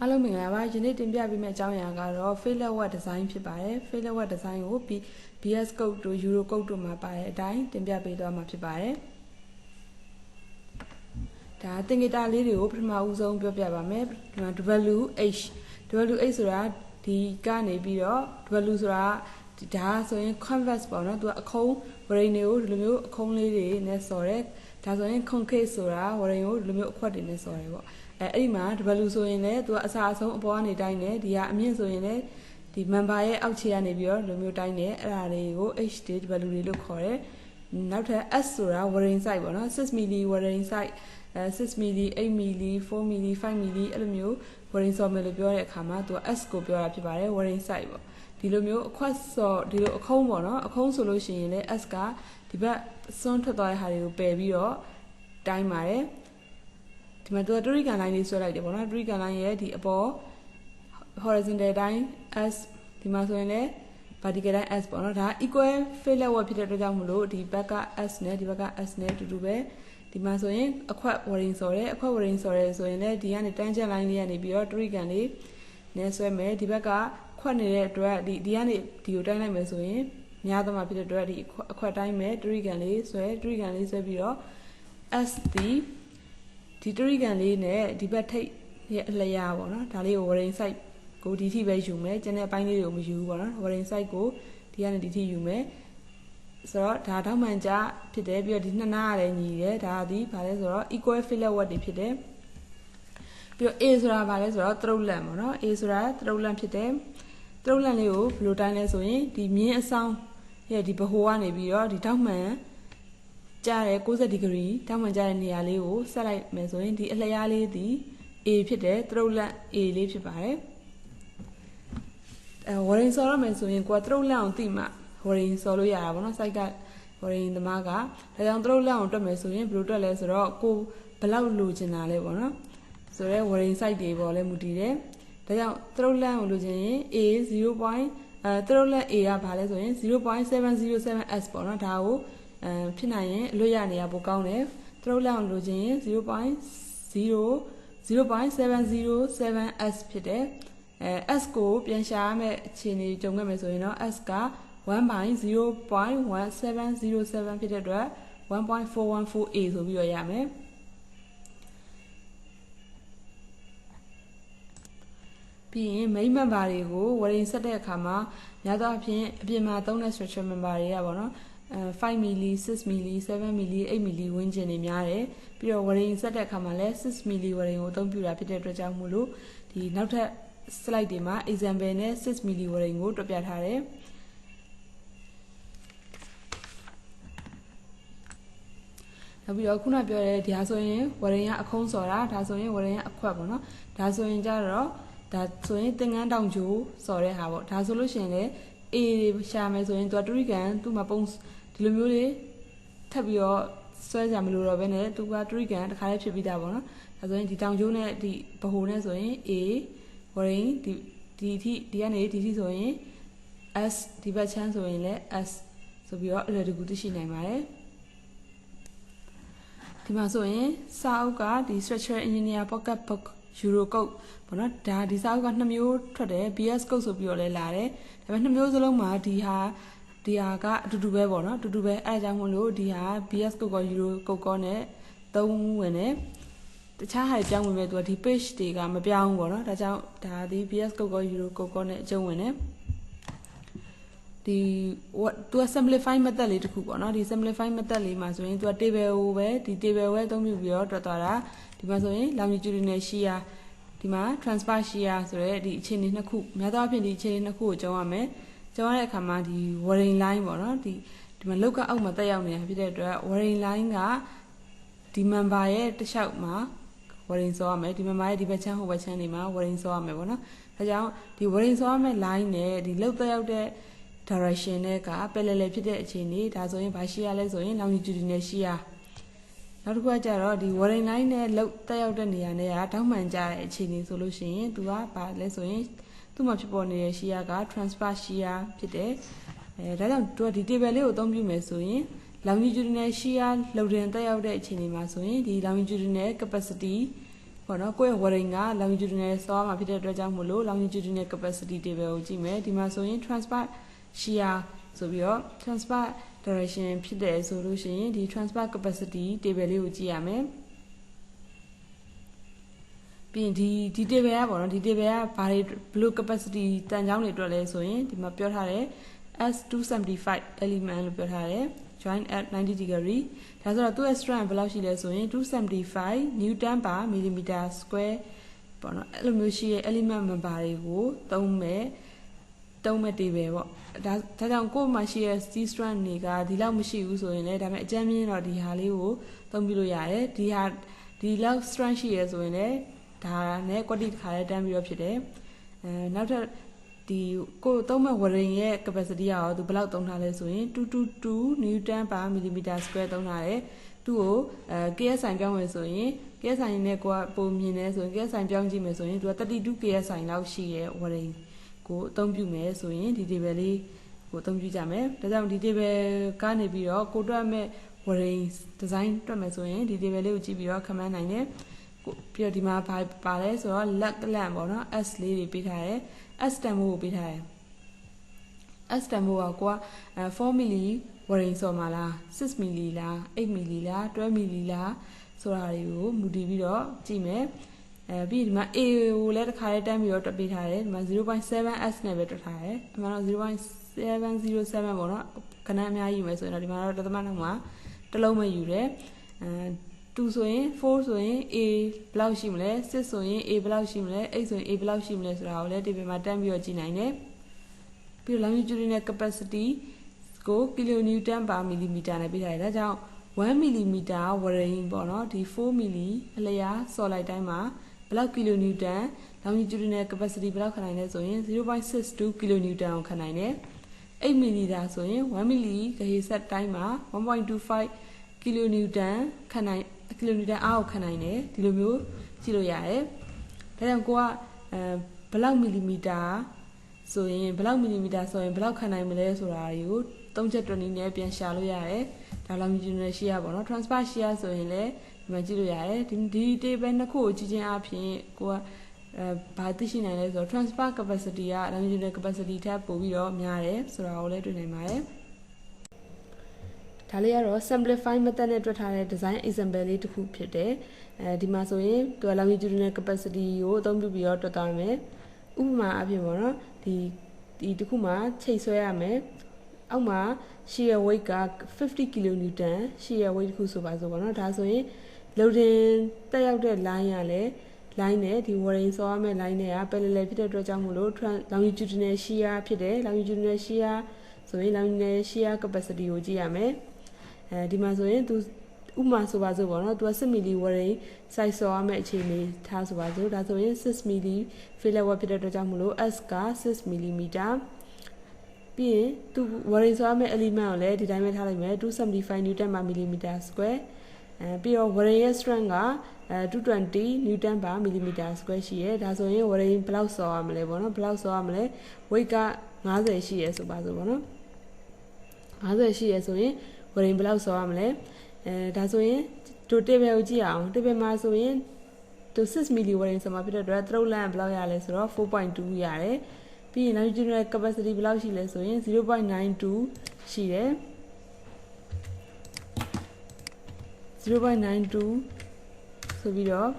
အားလုံးမင်္ဂလာပါယနေ့တင်ပြပေးမယ့်အကြောင်းအရာကတော့ Fillet Weld design ဖြစ်ပါတယ် Fillet Weld design ကို BS code တို့ Euro code တို့မှာပါတဲ့အတိုင်းတင်ပြပေးသွားမှာဖြစ်ပါတယ်ဒါသင်္ကေတလေးတွေကိုပထမဦးဆုံးပြောပြပါမယ်WH ဆိုတာဒီကနေပြီးတော့ W ဆိုတာဒါဆိုရင် canvas ပေါ့နော်သူကအခုံးဝရိန်တွေကိုဒီလိုမျိုးအခုံးလေးတွေနဲ့ဆော်တယ်ဒါဆိုရင် concave ဆိုတာဝရိန်ကိုဒီလိုမျိုးအခွက်တွေနဲ့ဆော်တယ်ပေါ့အဲ့ဒီမှာ W ဆိုရင်လည်းသူကအစားအဆုံးအပေါ်ကနေတိုင်းတယ်ဒီကအမြင့်ဆိုရင်လည်းဒီ member ရဲ့အောက်ခြေကနေပြီးတော့လိုမျိုးတိုင်းတယ်အဲ့ဒါတွေကို H တွေ W တွေလို့ခေါ်တယ်နောက်ထပ် S ဆိုတာဝရိန် size ပေါ့နော်6 mm ဝရိန် size 6 mm 8 mm 4 mm 5 mm အဲ့လိုမျိုးဝရိန်ဆော်မယ်လို့ပြောတဲ့အခါမှာသူက S ကိုပြောတာဖြစ်ပါတယ်ဝရိန် size ပေါ့ဒီလိုမျိုးအခွက်ဆော်ဒီလိုအခုံးပေါ့နော်အခုံးဆိုလို့ရှိရင်လည်း S ကဒီဘက်စွန်းထွက်သွားတဲ့ဟာတွေကိုပယ်ပြီးတော့တိုင်းပါတယ်ဒီမှာသူကတရိကန်လိုင်းလေးဆွဲလိုက်တယ်ပေါ့နော်တရိကန်လိုင်းရဲ့ဒီအပေါ် horizontal တိုင်း S ဒီမှာဆိုရင်လည်း vertical တိုင်း S ပေါ့နော်ဒါ equal fillet weld ဖြစ်တဲ့အတွက်ကြောင့်မလို့ဒီဘက်က S နဲ့ဒီဘက်က S နဲ့အတူတူပဲဒီမှာဆိုရင်အခွက်ဝရိန်ဆော်တယ်အခွက်ဝရိန်ဆော်တယ်ဆိုရင်လည်းဒီကနေတန်းချက်လိုင်းလေးကနေပြီးတော့တရိကန်လေးနဲ့ဆွဲမယ်ဒီဘက်ကခွက်နေတဲ့အတွက်ဒီကနေဒီကိုတိုင်းလိုက်မယ်ဆိုရင်များသောမှာဖြစ်တဲ့အတွက်ဒီအခွက်တိုင်းမဲ့တရိကန်လေးဆွဲပြီးတော့ S ဒီတရိကန်လေးနဲ့ဒီဘက်ထိပ်ရဲ့အလျားပေါ့နော်ဒါလေးကိုဝရိန် size ကိုဒီထိပဲယူမယ်ကျန်တဲ့အပိုင်းလေးတွေကိုမယူဘူးပေါ့နော်ဝရိန် size ကိုဒီကနေဒီထိယူမယ်ဆိုတော့ဒါထောက်မှန်ကြဖြစ်တယ်ပြီးတော့ဒီနှစ်နားရတယ်ညီတယ်ဒါဒီဘာလဲဆိုတော့ equal fillet weld တွေဖြစ်တယ်ပြီးတော့ A ဆိုတာဘာလဲဆိုတော့ throat length ပေါ့နော် A ဆိုတာ throat length ဖြစ်တယ်throat length လေးကိုဘယ်လိုတိုင်းလဲဆိုရင်ဒီမြင်းအဆောင်ရဲ့ဒီဘဟိုကနေပြီးတော့ဒီထောက်မှန်ကျတဲ့60 degree ထောက်မှန်ကျတဲ့နေရာလေးကိုဆက်လိုက်မယ်ဆိုရင်ဒီအလျားလေးဒီ A ဖြစ်တယ် throat length A လေးဖြစ်ပါတယ်ဝရိန်ဆော်ရမယ်ဆိုရင်ကိုက throat length ကိုသိမှဝရိန်ဆော်လို့ရတာပေါ့နော် site ကဝရိန်သမားကဒါကြောင့် throat length ကိုတွက်မယ်ဆိုရင်ဘယ်လိုတွက်လဲဆိုတော့ကိုဘယ်လောက်လိုချင်တာလဲပေါ့နော်ဆိုတော့ဝရိန် site တွေပေါ်လဲမူတည်တယ်ဒါကြောင့် throat length ကိုလိုချင်ရင် A 0. throat length A ကဘာလဲဆိုရင် 0.707s ပေါ့နော်ဒါကိုဖြစ်နိုင်ရင်အလွတ်ရနေရပိုကောင်းတယ် throat length ကိုလိုချင်ရင် 0.707s ဖြစ်တယ်S ကိုပြန်ရှာရမယ့်အခြေအနေကြုံခဲ့မယ်ဆိုရင်တော့ S က 1/0.1707 ဖြစ်တဲ့အတွက် 1.414a ဆိုပြီးတော့ရမယ်ပြီးရင် main member တွေကိုဝရိန်ဆက်တဲ့အခါမှာများသောအားဖြင့်အပြင်မှာသုံးတဲ့ structure member တွေကပေါ့နော်5 mm 6 mm 7 mm 8 mm ဝန်းကျင်တွေများတယ်ပြီးတော့ဝရိန်ဆက်တဲ့အခါမှာလည်း6 mm ဝရိန်ကိုအသုံးပြုတာဖြစ်တဲ့အတွက်ကြောင့်မို့လို့ဒီနောက်ထပ် slide တွေမှာ example နဲ့6 mm ဝရိန်ကိုတွက်ပြထားတယ်နောက်ပြီးတော့ခုနပြောတဲ့ဒီဟာဆိုရင်ဝရိန်ကအခုံးစော်တာဒါဆိုရင်ဝရိန်ကအခွက်ပေါ့နော်ဒါဆိုရင်ကြတော့ဒါဆိုရင်သင်္ကန်းတောင်ကျိုးစော်တဲ့ဟာပေါ့ဒါဆိုလို့ရှိရင်လေ A ရှာမယ်ဆိုရင်သူကတရိကန်သူ့မှာပုံဒီလိုမျိုးတွေထပ်ပြီးတော့ဆွဲကြမလို့တော့ဘဲနဲ့သူကတရိကန်တစ်ခါလေးဖြစ်ပြီးသားပေါ့နော်ဒါဆိုရင်ဒီတောင်ကျိုးနဲ့ဒီဗဟိုနဲ့ဆိုရင် A ဝရိန်ဒီကနေဒီထိဆိုရင် S ဒီဘက်ချမ်းဆိုရင်လည်း S ဆိုပြီးတော့အလွယ်တကူသိရှိနိုင်ပါတယ်ဒီမှာဆိုရင်စာအုပ်ကဒီ structural engineer pocket book Euro code ပေါ့နော်ဒါဒီစာအုပ်က2မျိုးထွက်တယ် BS code ဆိုပြီးတော့လည်းလာတယ်ဒါပေမဲ့2မျိုးစလုံးမှာဒီဟာကအတူတူပဲပေါ့နော်အတူတူပဲအဲဒါကြောင့်မို့လို့ဒီဟာ BS code က Euro code ကောနဲ့3ဝင်တယ်တခြားဟာပြောင်းဝင်မဲ့သူကဒီ page တွေကမပြောင်းဘူးပေါ့နော်ဒါကြောင့်ဒါဒီ BS code က Euro code ကောနဲ့အကျုံးဝင်တယ်ဒီသူက simplify method လေးတစ်ခုပေါ့နော်ဒီ simplify method လေးမှာဆိုရင်သူက table ကိုပဲဒီ table ပဲအသုံးပြုပြီးတော့တွက်သွားတာဒီမှာဆိုရင် longitudinal shear ဒီမှာ transverse shear ဆိုရဲဒီအခြေအနေနှစ်ခုများသောအားဖြင့်ဒီအခြေအနေနှစ်ခုကိုကျောင်းရမယ်ကျောင်းရတဲ့အခါမှာဒီ wording line ပေါ့နော်ဒီမှာလောက်ကအောက်မှာတက်ရောက်နေတာဖြစ်တဲ့အတွက် wording line ကဒီ member ရဲ့တစ်လျှောက်မှာ wording ဆော်ရမယ်ဒီ member ရဲ့ဒီဘက်ချမ်းဟိုဘက်ချမ်းတွေမှာ wording ဆော်ရမယ်ပေါ့နော်ဒါကြောင့်ဒီ wording ဆော်ရမယ့် line နဲ့ဒီလောက်တက်ရောက်တဲ့ direction နဲ့က parallel ဖြစ်တဲ့အခြေအနေဒါဆိုရင်ဘာရှိရလဲဆိုရင် longitudinal shearနောက်တစ်ခုကကြတော့ဒီ wording line နဲ့လောက်တက်ရောက်တဲ့နေရာနဲ့ကတောင်းမှန်ကြတဲ့အခြေအနေဆိုလို့ရှိရင်သူကဘာလဲဆိုရင်သူ့မှာဖြစ်ပေါ်နေတဲ့ shear က transverse shear ဖြစ်တယ်ဒါကြောင့်သူကဒီ table လေးကိုအသုံးပြုမယ်ဆိုရင် longitudinal shear လောက်တင်တက်ရောက်တဲ့အခြေအနေမှာဆိုရင်ဒီ longitudinal capacity ပေါ့နော်ကိုယ့်ရဲ့ welding က longitudinal ဆောမှာဖြစ်တဲ့အတွက်ကြောင့်မို့လို့ longitudinal capacity table ကိုကြည့်မယ်ဒီမှာဆိုရင် transfer shear ဆိုပြီးတော့ transfer direction ဖြစ်တယ်ဆိုလို့ရှိရင်ဒီ transfer capacity table လေးကိုကြည့်ရမယ်ပြီးရင်ဒီ table ကပေါ့နော်ဒီ table ကဘာတွေဘယ်လို capacity တန်ကြောင်းတွေအတွက်လဲဆိုရင်ဒီမှာပြောထားတယ် S275 element လို့ပြောထားတယ် join at 90 degree ဒါဆိုတော့သူ့ရဲ့ strength ဘယ်လောက်ရှိလဲဆိုရင်275 newton per millimeter square ပေါ့နော်အဲ့လိုမျိုးရှိရဲ့ element member တွေကိုသုံးမဲ့ table ပေါ့ဒါကြောင့်ကိုယ်မှာရှိရဲ့ steel strength တွေကဒီလောက်မရှိဘူးဆိုရင်လည်းဒါပေမဲ့အကြမ်းမြင်တော့ဒီဟာလေးကိုသုံးပြလို့ရတယ်ဒီလောက် strength ရှိရဲဆိုရင်လည်းဒါနဲ့ quantity တစ်ခါလေးတန်းပြီးတော့ဖြစ်တယ်နောက်ထပ်ဒီကိုသုံးမဲ့ welding ရဲ့ capacity ကရောသူဘယ်လောက်သုံးထားလဲဆိုရင်222 newton per millimeter square သုံးထားတယ်သူ့ကိုKSI ပြောင်းမယ်ဆိုရင် KSI နဲ့ကိုကပုံမြင်နေဆိုရင် KSI ပြောင်းကြည့်မယ်ဆိုရင်သူက32 KSI လောက်ရှိရဲ့ welding ကိုအသုံးပြုမယ်ဆိုရင်ဒီ table လေးကိုအသုံးပြုကြမယ်ဒါကြောင့်ဒီ table ကနေပြီးတော့ကိုတွက်မဲ့ welding design တွက်မယ်ဆိုရင်ဒီ table လေးကိုကြည့်ပြီးတော့ command နိုင်တယ်ပြီးတော့ဒီမှာပါလဲဆိုတော့ lag ပေါ့နော် S လေးတွေပေးထားတယ် S တန်ဖိုးကိုပေးထားတယ် S တန်ဖိုးကကိုက4 milli welding ဆော်မှာလား6 milli လား8 milli လား12 milli လားဆိုတာတွေကိုမူတည်ပြီးတော့ကြည့်မယ်ပြီးဒီမှာ A ကိုလည်းတစ်ခါလေးတန်းပြီးတော့တွက်ပေးထားတယ်ဒီမှာ 0.7S နဲ့ပဲတွက်ထားတယ်အမှန်တော့ 0.707 ပေါ့နော်ခဏအများကြီးယူမယ်ဆိုရင်တော့ဒီမှာတော့တသမတ်နောက်မှာတစ်လုံးပဲယူတယ်2ဆိုရင်4ဆိုရင် A ဘယ်လောက်ရှိမလဲ6ဆိုရင် A ဘယ်လောက်ရှိမလဲ8ဆိုရင် A ဘယ်လောက်ရှိမလဲဆိုတာကိုလည်းဒီပြင်မှာတန်းပြီးတော့ကြည့်နိုင်တယ်ပြီးတော့ longitudinal capacity ကို kilonewton per millimeter နဲ့ပေးထားတယ်ဒါကြောင့်1 millimeter welding ပေါ့နော်ဒီ4 milli အလျားဆော်လိုက်တိုင်းမှာဘယ်လောက် kilonewton longitudinal capacity ဘယ်လောက်ခံနိုင်လဲဆိုရင် 0.62 kilonewton ကိုခံနိုင်တယ်8 milli ဒါဆိုရင်1 milli ဂဟေဆက်တိုင်းမှာ 1.25 kilonewton ခံနိုင်kilonewton အားကိုခံနိုင်တယ်ဒီလိုမျိုးကြည့်လို့ရတယ်ဒါကြောင့်ကိုကဘယ်လောက် millimeter ဆိုရင်ဘယ်လောက် millimeter ဆိုရင်ဘယ်လောက်ခံနိုင်မလဲဆိုတာတွေကိုသုံးချက်တွက်နည်းနဲ့ပြန်ရှာလို့ရတယ်ဒါ longitudinal shear ပေါ့နော် transfer shear ဆိုရင်လည်းဒီမှာကြည့်လို့ရတယ်ဒီ table နှစ်ခုကိုကြည့်ချင်းအပြင်ကိုကဘာသိရှိနိုင်လဲဆိုတော့ transfer capacity က longitudinal capacity ထက်ပိုပြီးတော့များတယ်ဆိုတာကိုလည်းတွေ့နိုင်ပါတယ်ဒါလေးကတော့ simplify method နဲ့တွက်ထားတဲ့ design example လေးတစ်ခုဖြစ်တယ်ဒီမှာဆိုရင်သူက longitudinal capacity ကိုအသုံးပြုပြီးတော့တွက်သွားမယ်ဥပမာအဖြစ်ပေါ့နော်ဒီတစ်ခုမှာချိတ်ဆွဲရမယ်အောက်မှာ shear weight က50 kilonewton shear weight တစ်ခုဆိုပါစို့ပေါ့နော်ဒါဆိုရင် loading တက်ရောက်တဲ့ line ရလဲ line နဲ့ဒီ welding ဆော်ရမယ့် line နဲ့က parallel ဖြစ်တဲ့အတွက်ကြောင့်မို့လို့ longitudinal shear ဖြစ်တယ် longitudinal shear ဆိုရင် longitudinal shear capacity ကိုကြည့်ရမယ်ဒီမှာဆိုရင်သူဥပမာဆိုပါစို့ပေါ့နော်သူက6 milli welding size ဆော်ရမယ့်အခြေအနေထားဆိုပါစို့ဒါဆိုရင်6 milli fillet weld ဖြစ်တဲ့အတွက်ကြောင့်မို့လို့ S က6 millimeter ပြီးရင်သူ welding ဆော်ရမယ့် element ကိုလည်းဒီတိုင်းပဲထားလိုက်မယ်275 newton per millimeter square ပြီးတော့ welding ရဲ့ strength က220 newton per millimeter square ရှိရဲဒါဆိုရင် welding ဘယ်လောက်ဆော်ရမလဲပေါ့နော်ဘယ်လောက်ဆော်ရမလဲ weight က50ရှိရဲဆိုပါစို့ပေါ့နော်50ရှိရဲဆိုရင်welding ဘယ်လောက်ဆော်ရမလဲဒါဆိုရင်တို့ table ကိုကြည့်အောင် table မှာဆိုရင်တို့6 milli welding ဆိုမှဖြစ်တဲ့အတွက် throat length ဘယ်လောက်ရလဲဆိုတော့ 4.2 ရတယ်ပြီးရင် longitudinal capacity ဘယ်လောက်ရှိလဲဆိုရင် 0.92 ရှိတယ်0.92 ဆိုပြီးတော့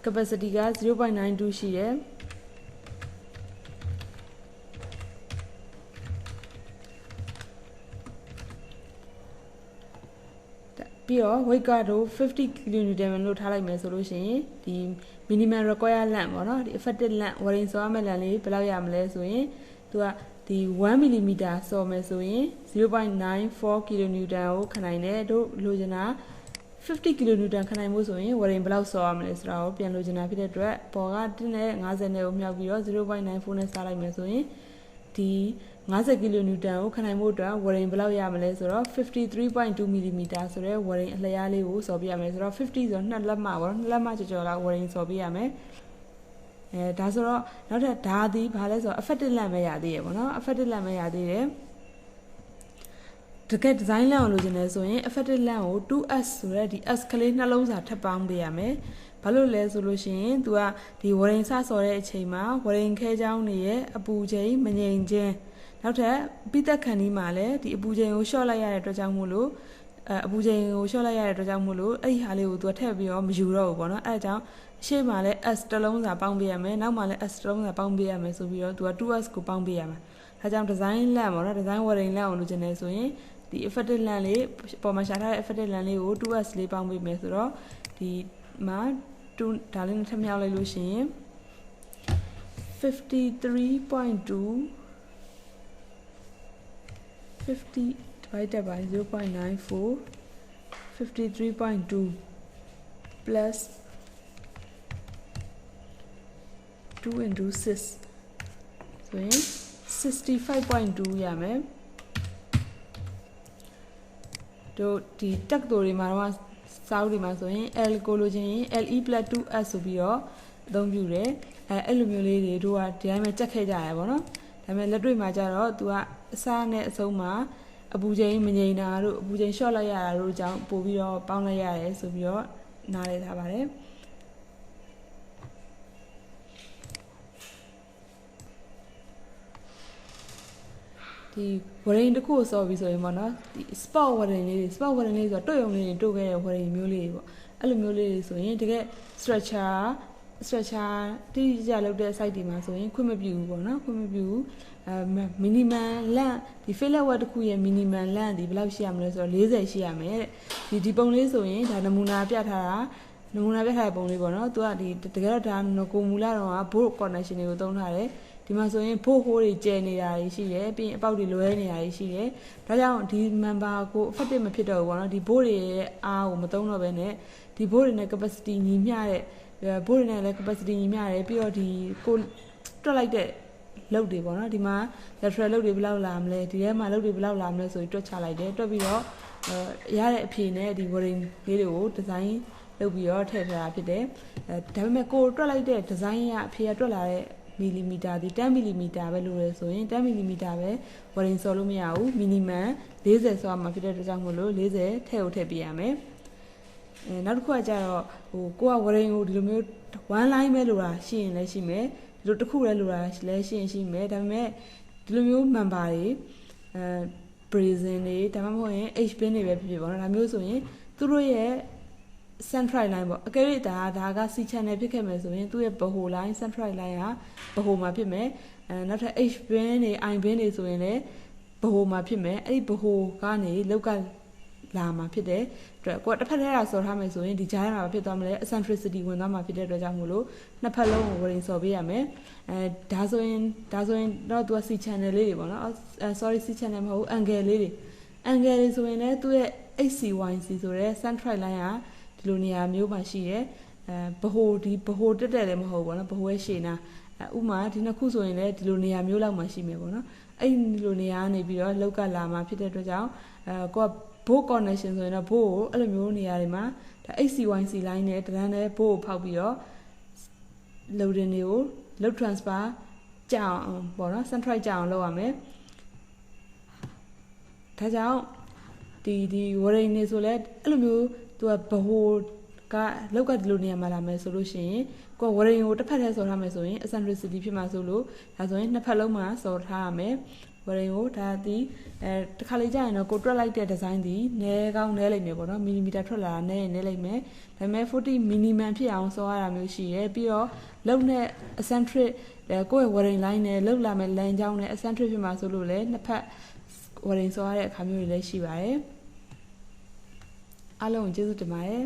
capacity က 0.92 ရှိတယ်ပြီးတော့ weight ကတော့50 kilonewton လို့ထားလိုက်မယ်ဆိုလို့ရှိရင်ဒီ minimum required length ပေါ့နော်ဒီ effective length welding ဆော်ရမယ့် length လေးဘယ်လောက်ရမလဲဆိုရင်သူကဒီ1 mm ဆော်မယ်ဆိုရင် 0.94 kilonewton ကိုခံနိုင်တယ်တို့လိုချင်တာ50 kilonewton ခံနိုင်မှုဆိုရင် welding ဘယ်လောက်ဆော်ရမလဲဆိုတာကိုပြန်လိုချင်တာဖြစ်တဲ့အတွက်ပေါ်က1နဲ့50နဲ့ကိုမြောက်ပြီးတော့ 0.94 နဲ့စားလိုက်မယ်ဆိုရင်ဒီ50 kilonewton ကိုခံနိုင်မှုအတွက် welding ဘယ်လောက်ရမလဲဆိုတော့ 53.2 mm ဆိုတဲ့ welding အလျားလေးကိုဆော်ပြရမယ်ဆိုတော့50ဆိုတော့2လက်မပေါ့2လက်မကျော်လောက် welding ဆော်ပြရမယ်ဒါဆိုတော့နောက်ထပ်ဓာတ်သည်ဘာလဲဆိုတော့ effective length ပဲရသေးရပေါ့နော် effective length ပဲရသေးတယ် တကယ် design လမ်းကိုလိုချင်တယ်ဆိုရင် effective လမ်းကို 2s ဆိုတဲ့ဒီ s ကလေးနှလုံးစာထပ်ပေါင်းပေးရမယ်ဘာလို့လဲဆိုလို့ရှိရင် तू ကဒီဝရင်စဆော်တဲ့အချိန်မှာဝရင်ခဲချောင်းတွေရဲ့အပူချိန်မငြိမ်ခြင်းနောက်ထပ်ပိသက်ခဏီးမှာလည်းဒီအပူချိန်ကိုလျှော့လိုက်ရတဲ့အတွက်ကြောင့်မို့လို့အပူချိန်ကိုလျှော့လိုက်ရတဲ့အတွက်ကြောင့်မို့လို့အဲ့ဒီဟာလေးကို तू ထည့်ပြီးတော့မယူတော့ဘူးပေါ့နော်အဲ့ဒါကြောင့်ရှေ့မှာလည်း s တစ်လုံးစာပေါင်းပေးရမယ်နောက်မှာလည်း s တစ်လုံးစာပေါင်းပေးရမယ်ဆိုပြီးတော့ तू က 2s ကိုပေါင်းပေးရမယ်ဒါကြောင့် design လမ်းပေါ့နော် design ဝရင်လမ်းကိုလိုချင်တယ်ဆိုရင်ဒီ effective လမ်းလေးပေါ်မှာရှာထားတဲ့ effective လမ်းလေးကို 2s လေးပေါင်းပေးမယ်ဆိုတော့ဒီမှာ2ဒါလေးနဲ့ထပ်မြောက်လိုက်လို့ရှိရင် 53.2 50 divided by 0.94 53.2 plus 2 into 6ဆိုရင် 65.2 ရမယ်တို့ဒီတက်တိုတွေမှာတော့စာအုပ်တွေမှာဆိုရင် L ကိုလိုချင်ရင် LE + 2S ဆိုပြီးတော့အသုံးပြုတယ်အဲ့လိုမျိုးလေးတွေတို့ကဒီတိုင်းပဲကြက်ခဲ့ကြရပေါ့နော်ဒါပေမဲ့လက်တွေ့မှာကျတော့ तू ကအစားနဲ့အဆုံးမှာအပူချိန်မငြိမ်တာတို့အပူချိန်လျှော့လိုက်ရတာတို့ကြောင့်ပို့ပြီးတော့ပေါင်းလိုက်ရတယ်ဆိုပြီးတော့နားလည်ထားပါတယ်ဒီဝရင်တစ်ခုကိုစော်ပြီးဆိုရင်ပေါ့နော်ဒီ spot ဝရင်လေးဆိုတော့တွေ့ရုံလေးတွေတွေ့ခဲ့တဲ့ဝရင်မျိုးလေးတွေပေါ့အဲ့လိုမျိုးလေးတွေဆိုရင်တကယ် structure တိတိကျကျလုပ်တဲ့ site တွေမှာဆိုရင်ခွင့်မပြုဘူးပေါ့နော်ခွင့်မပြုဘူးminimum length ဒီ fillet weld တစ်ခုရဲ့ minimum length ဒီဘယ်လောက်ရှိရမလဲဆိုတော့40ရှိရမယ်တဲ့ဒီပုံလေးဆိုရင်ဒါနမူနာပြထားတဲ့ပုံလေးပေါ့နော်သူကဒီတကယ်တော့ဒါကိုမူလာတော့က bolt connection တွေကိုသုံးထားတယ်ဒီမှာဆိုရင်ဖို့ဟိုးတွေကျဲနေတာရှိတယ်ပြီးရင်အပေါက်တွေလွဲနေတာရှိတယ်ဒါကြောင့်ဒီ member ကို effective မဖြစ်တော့ဘူးပေါ့နော်ဒီ bolt တွေရဲ့အားကိုမသုံးတော့ဘဲနဲ့ဒီ bolt တွေနဲ့ capacity ညီမျှတဲ့ bolt တွေနဲ့လည်း capacity ညီမျှတယ်ပြီးတော့ဒီကိုတွက်လိုက်တဲ့လုပ်တွေပေါ့နော်ဒီမှာ lateral လုပ်တွေဘယ်လောက်လာမလဲဒီထဲမှာလုပ်တွေဘယ်လောက်လာမလဲဆိုပြီးတွက်ချလိုက်တယ်တွက်ပြီးတော့ရတဲ့အဖြေနဲ့ဒီ wording လေးတွေကို design လုပ်ပြီးတော့ထည့်ထားတာဖြစ်တယ်ဒါပေမဲ့ကိုတွက်လိုက်တဲ့ design ကအဖြေကတွက်လာတဲ့မီလီမီတာဒီ10မီလီမီတာပဲလို့လဲဆိုရင်10မီလီမီတာပဲ wording ဆော်လို့မရဘူး minimum 40ဆော်မှာဖြစ်တဲ့အတွက်ကြောင့်မို့လို့40ထည့်ပေးရမယ်နောက်တစ်ခုကကြတော့ဟိုကိုက wording ကိုဒီလိုမျိုး one line ပဲလို့တာရှိရင်လည်းရှိမယ်ဒီလိုတစ်ခုလည်းလို့တာလည်းရှိမယ်ဒါပေမဲ့ဒီလိုမျိုး member တွေbrazen တွေဒါမှမဟုတ်ရင် H pin တွေပဲဖြစ်ဖြစ်ပေါ့နော်ဒါမျိုးဆိုရင်သူတို့ရဲ့ central line ပေါ့အကယ်၍ဒါက C channel ဖြစ်ခဲ့မယ်ဆိုရင်သူ့ရဲ့ baho line central line က baho မှာဖြစ်မယ်နောက်ထပ် H pin တွေ I pin တွေဆိုရင်လည်း baho မှာဖြစ်မယ်အဲ့ဒီ baho ကနေလောက်ကလာမှာဖြစ်တဲ့အတွက်ကိုကတစ်ဖက်ထဲကဆော်ထားမယ်ဆိုရင်ဒီကြားထဲမှာဖြစ်သွားမလဲ eccentricity ဝင်သွားမှာဖြစ်တဲ့အတွက်ကြောင့်မို့လို့နှစ်ဖက်လုံးကို wording ဆော်ပေးရမယ်ဒါဆိုရင်တော့သူက C channel လေးတွေပေါ့နော်sorry C channel မဟုတ်ဘူး angle လေးတွေဆိုရင်လည်းသူ့ရဲ့ HCYC ဆိုတဲ့ central line ကဒီလိုနေရာမျိုးမှာရှိတယ်baho တက်တယ်လည်းမဟုတ်ဘူးပေါ့နော် baho ရဲ့ရှေ့နာဥမာဒီနှစ်ခုဆိုရင်လည်းဒီလိုနေရာမျိုးလောက်မှာရှိမယ်ပေါ့နော်အဲ့ဒီလိုနေရာကနေပြီးတော့လောက်ကလာမှာဖြစ်တဲ့အတွက်ကြောင့်ကိုကbolt connection ဆိုရင်တော့ bolt ကိုအဲ့လိုမျိုးနေရာတွေမှာဒါ HCYC line နဲ့တန်းနဲ့ bolt ကိုဖောက်ပြီးတော့ loading တွေကို load transfer ကြအောင်ပေါ့နော် central ကြအောင်လုပ်ရမယ်ဒါကြောင့်ဒီ wording တွေဆိုလဲအဲ့လိုမျိုးသူက baho ကလောက်ကဒီလိုနေရာမှာလာမယ်ဆိုလို့ရှိရင်ကို wording ကိုတစ်ဖက်ထဲဆော်ထားမယ်ဆိုရင် eccentricity ဖြစ်မှာဆိုလို့ဒါဆိုရင်နှစ်ဖက်လုံးမှာဆော်ထားရမယ်wording ကိုဒါဒီတခါလေကြာရင်တော့ကိုတွက်လိုက်တဲ့ design ဒီနဲကောင်းနဲလိမ့်မယ်ပေါ့နော်မီလီမီတာထွက်လာတာနဲလိမ့်မယ်ဒါပေမဲ့40 minimum ဖြစ်အောင်ဆော်ရတာမျိုးရှိရယ်ပြီးတော့လုံနဲ့ eccentric ကိုယ့်ရဲ့ wording line နဲ့လုံလာမဲ့လမ်းကြောင်းနဲ့ eccentric ဖြစ်မှာဆိုလို့လည်းနှစ်ဖက် wording ဆော်ရတဲ့အခါမျိုးတွေလည်းရှိပါတယ်အားလုံးကျေးဇူးတင်ပါတယ်